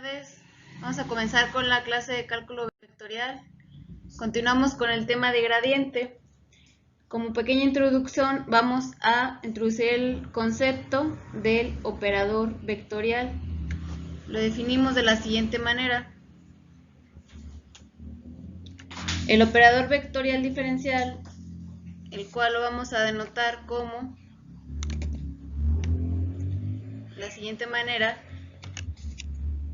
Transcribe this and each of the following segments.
tardes. Vamos a comenzar con la clase de cálculo vectorial. Continuamos con el tema de gradiente. Como pequeña introducción vamos a introducir el concepto del operador vectorial. Lo definimos de la siguiente manera. El operador vectorial diferencial, el cual lo vamos a denotar como la siguiente manera.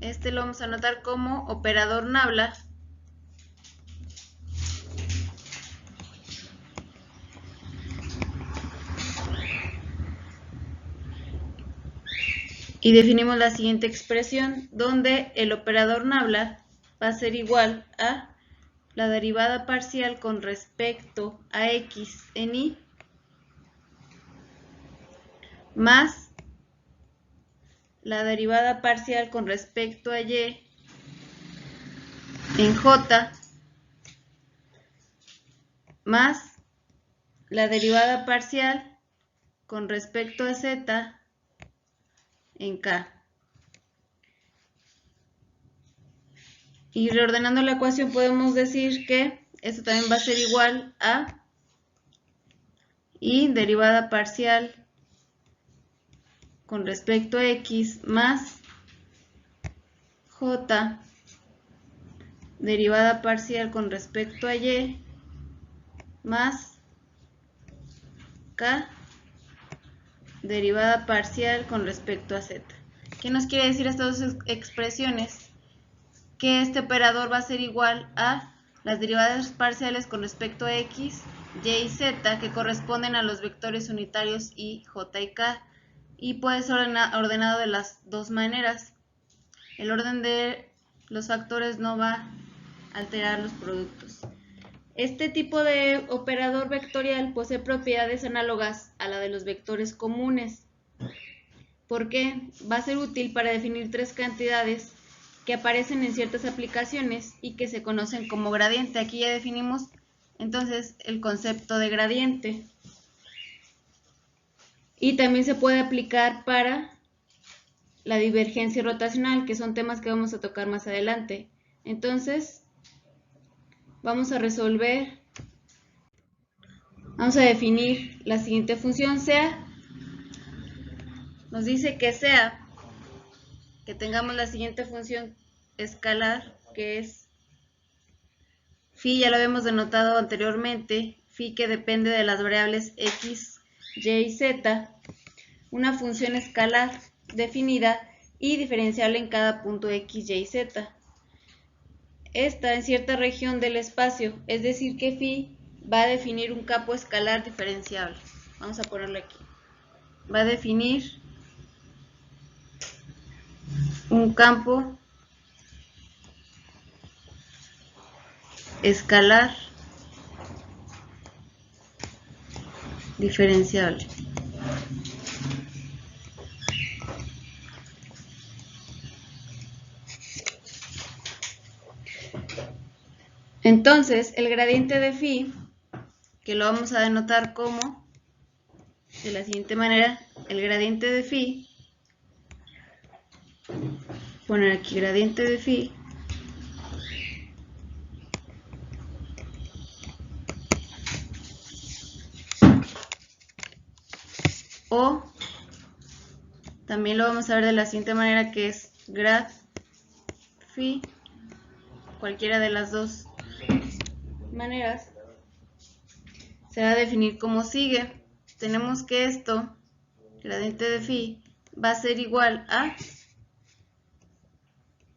Este lo vamos a anotar como operador nabla. Y definimos la siguiente expresión, donde el operador nabla va a ser igual a la derivada parcial con respecto a x en y más la derivada parcial con respecto a y en j más la derivada parcial con respecto a z en k. Y reordenando la ecuación podemos decir que esto también va a ser igual a y derivada parcial con respecto a x más j derivada parcial con respecto a y más k derivada parcial con respecto a z. ¿Qué nos quiere decir estas dos expresiones? Que este operador va a ser igual a las derivadas parciales con respecto a x, y y z, que corresponden a los vectores unitarios i, j y k, y puede ser ordenado de las dos maneras. El orden de los factores no va a alterar los productos. Este tipo de operador vectorial posee propiedades análogas a la de los vectores comunes, porque va a ser útil para definir tres cantidades que aparecen en ciertas aplicaciones y que se conocen como gradiente. Aquí ya definimos entonces el concepto de gradiente. Y también se puede aplicar para la divergencia rotacional, que son temas que vamos a tocar más adelante. Entonces, vamos a resolver, vamos a definir la siguiente función, sea, nos dice que sea, que tengamos la siguiente función escalar, que es phi, ya lo habíamos denotado anteriormente, phi que depende de las variables x, y y z, una función escalar definida y diferenciable en cada punto x, y y z. Esta en cierta región del espacio, es decir que phi va a definir un campo escalar diferenciable. Vamos a ponerlo aquí. Va a definir un campo escalar diferenciable. Entonces, el gradiente de phi, que lo vamos a denotar como de la siguiente manera, el gradiente de phi, poner aquí gradiente de phi, o también lo vamos a ver de la siguiente manera, que es grad phi, cualquiera de las dos maneras, se va a definir como sigue. Tenemos que esto, gradiente de phi, va a ser igual a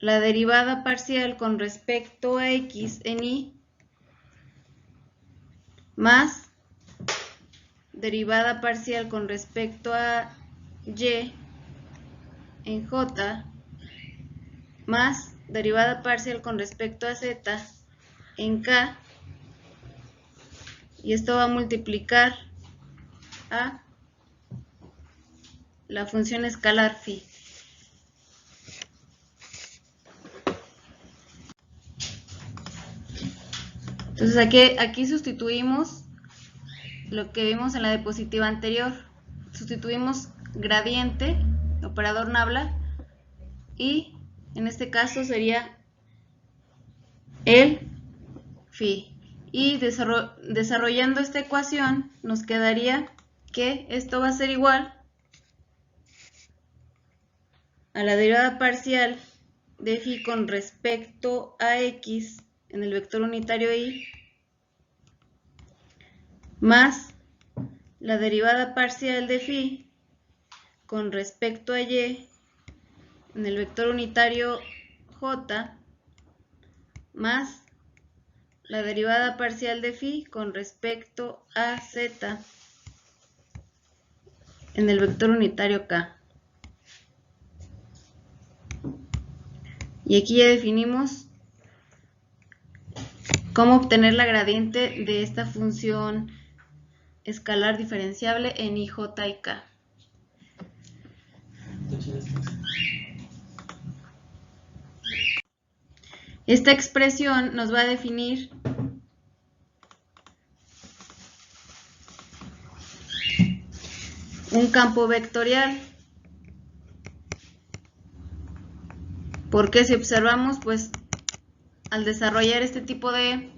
la derivada parcial con respecto a x en y más derivada parcial con respecto a y en j más derivada parcial con respecto a z en k, y esto va a multiplicar a la función escalar phi. Entonces aquí sustituimos lo que vimos en la diapositiva anterior. Sustituimos gradiente, operador nabla, y En este caso sería el phi. Y desarrollando esta ecuación nos quedaría que esto va a ser igual a la derivada parcial de phi con respecto a x en el vector unitario y más la derivada parcial de phi con respecto a y en el vector unitario j más la derivada parcial de phi con respecto a z en el vector unitario k. Y aquí ya definimos cómo obtener la gradiente de esta función escalar diferenciable en i, j y k. Esta expresión nos va a definir un campo vectorial. Porque si observamos, pues al desarrollar este tipo de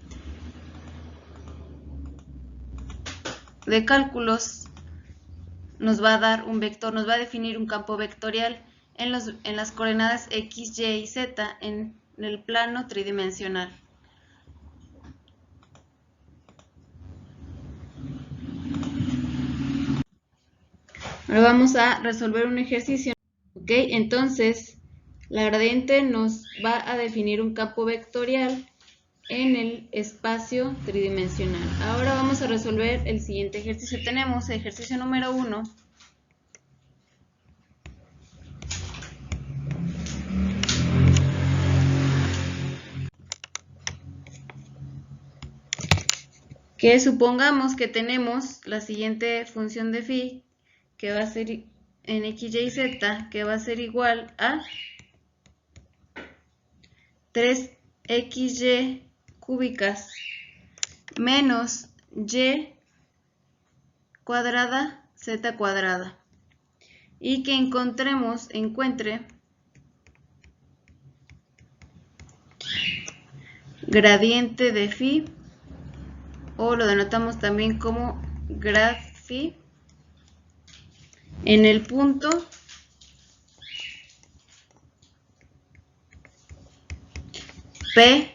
cálculos nos va a dar un vector, nos va a definir un campo vectorial en las coordenadas x, y y z en el plano tridimensional. Ahora vamos a resolver un ejercicio. Ok, entonces la gradiente nos va a definir un campo vectorial en el espacio tridimensional. Ahora vamos a resolver el siguiente ejercicio. Tenemos el ejercicio número 1. Que supongamos que tenemos la siguiente función de phi, que va a ser en x, y, z, que va a ser igual a 3xy cúbicas menos y cuadrada z cuadrada. Y que encuentre gradiente de phi, o lo denotamos también como grad phi, en el punto P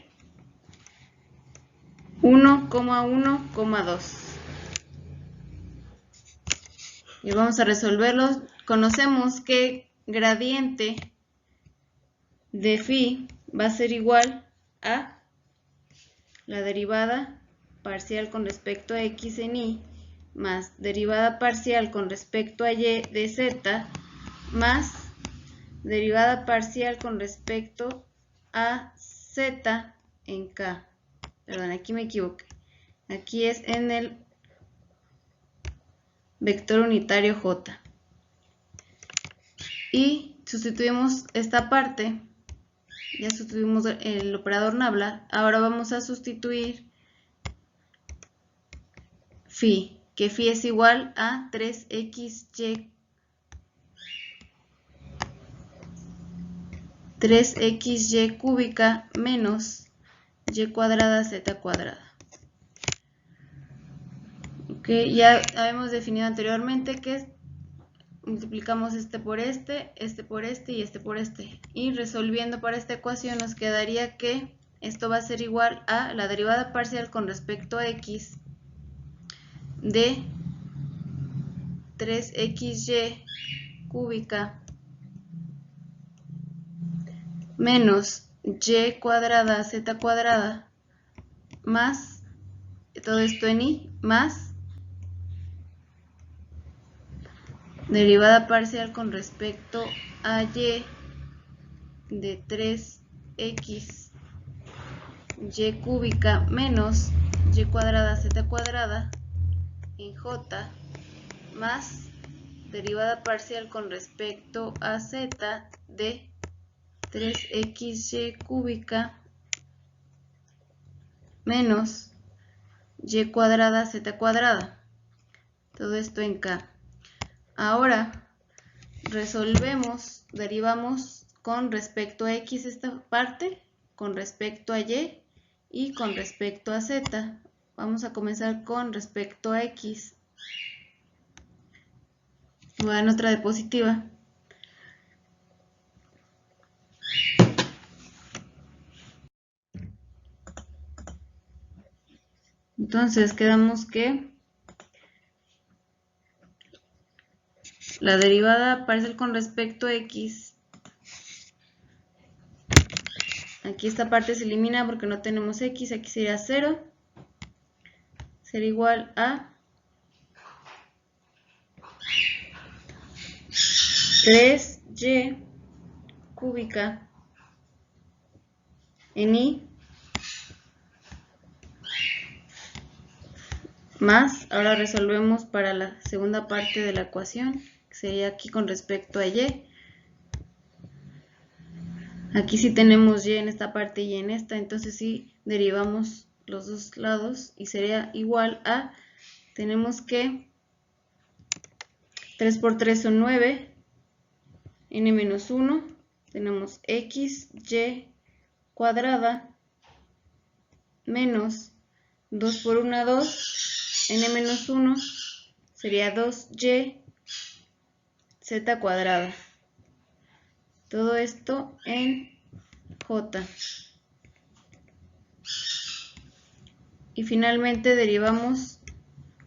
1,1,2. Y vamos a resolverlo. Conocemos que gradiente de phi va a ser igual a la derivada parcial con respecto a x en y más derivada parcial con respecto a y de z más derivada parcial con respecto a z en k. Perdón, aquí me equivoqué. Aquí es en el vector unitario j. Y sustituimos esta parte. Ya sustituimos el operador nabla. Ahora vamos a sustituir phi, que phi es igual a 3xy cúbica menos y cuadrada z cuadrada. Ok, ya habíamos definido anteriormente que multiplicamos este por este y este por este. Y resolviendo para esta ecuación nos quedaría que esto va a ser igual a la derivada parcial con respecto a x de 3xy cúbica menos y cuadrada z cuadrada más, todo esto en y, más derivada parcial con respecto a y de 3x y cúbica menos y cuadrada z cuadrada en j más derivada parcial con respecto a z de 3xy cúbica menos y cuadrada z cuadrada. Todo esto en k. Ahora resolvemos, derivamos con respecto a X esta parte, con respecto a Y y con respecto a Z. Vamos a comenzar con respecto a X. Voy a dar otra diapositiva. Entonces quedamos que la derivada parcial con respecto a X. Aquí esta parte se elimina porque no tenemos X, aquí sería 0. Será igual a 3y cúbica en y más, ahora resolvemos para la segunda parte de la ecuación, que sería aquí con respecto a y. Aquí sí tenemos y en esta parte y en esta, entonces sí derivamos los dos lados y sería igual a, tenemos que 3 por 3 son 9, n menos 1, tenemos x, y cuadrada, menos 2 por 1, 2, n menos 1, sería 2y, z cuadrada. Todo esto en j. Y finalmente derivamos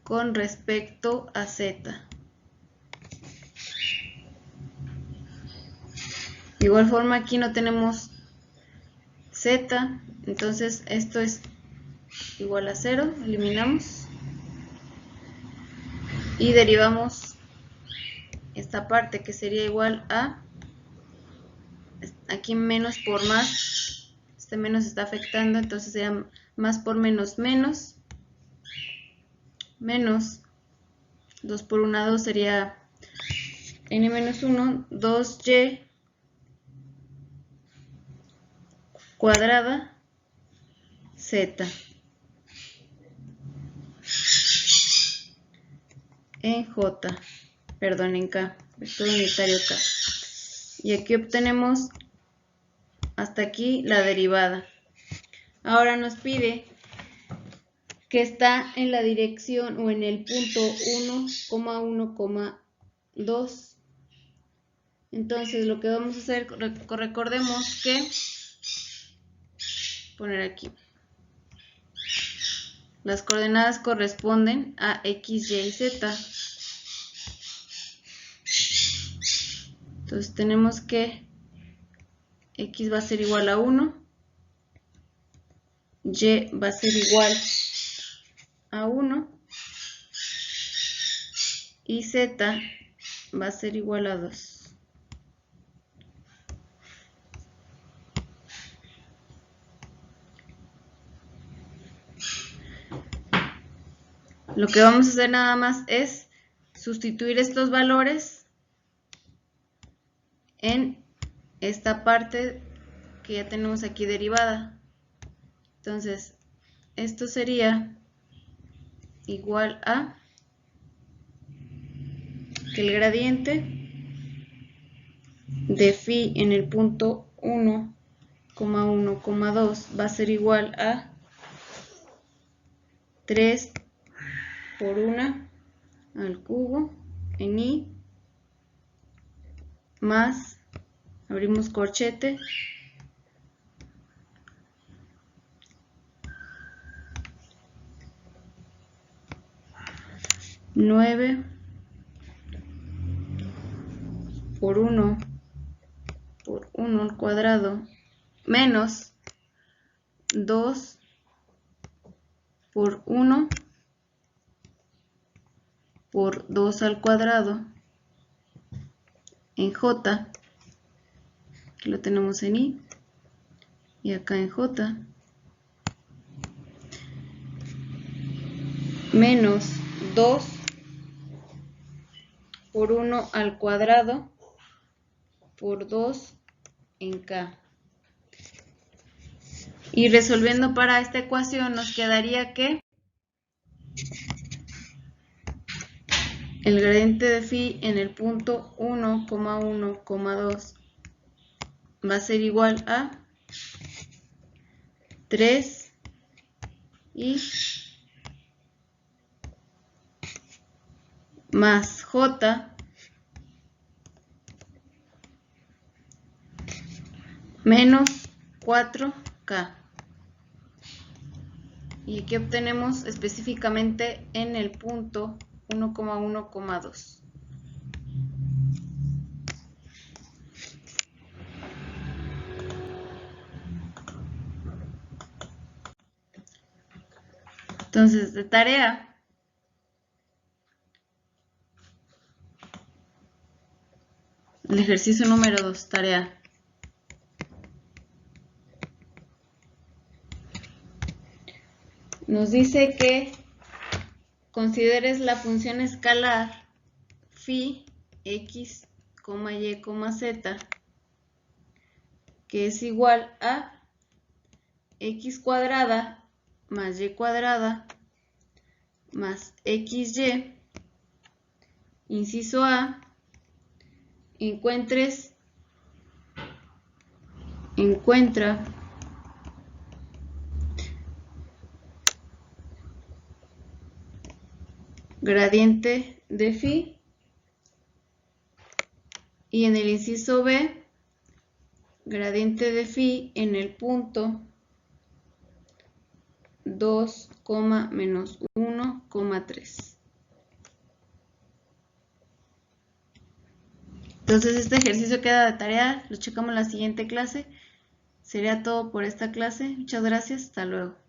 con respecto a z. De igual forma aquí no tenemos z, entonces esto es igual a 0, eliminamos. Y derivamos esta parte que sería igual a, aquí menos por más, este menos está afectando, entonces sería más por menos menos, menos 2 por 1, 2 sería n menos 1, 2y cuadrada z en j, perdón, en k, vector unitario k. Y aquí obtenemos hasta aquí la derivada. Ahora nos pide que está en la dirección o en el punto 1,1,2. Entonces lo que vamos a hacer, recordemos que poner aquí las coordenadas corresponden a x, y y z. Entonces tenemos que x va a ser igual a 1, y va a ser igual a 1 y z va a ser igual a 2. Lo que vamos a hacer nada más es sustituir estos valores en esta parte que ya tenemos aquí derivada. Entonces, esto sería igual a que el gradiente de phi en el punto 1,1,2 va a ser igual a 3 por 1 al cubo en i más, abrimos corchete, 9 por 1 al cuadrado menos 2 por 1 por 2 al cuadrado en j, que lo tenemos en i, y acá en j, menos 2 por 1 al cuadrado por 2 en k. Y resolviendo para esta ecuación nos quedaría que el gradiente de phi en el punto 1,1,2 va a ser igual a 3 y más J menos 4K. Y aquí obtenemos específicamente en el punto 1,1,2. Entonces, de tarea, el ejercicio número 2, tarea. Nos dice que consideres la función escalar phi x, y, z, que es igual a x cuadrada más y cuadrada más xy, inciso A, encuentra gradiente de phi, y en el inciso B, gradiente de phi en el punto 2, menos 1,3. Entonces este ejercicio queda de tarea, lo checamos en la siguiente clase. Sería todo por esta clase. Muchas gracias, hasta luego.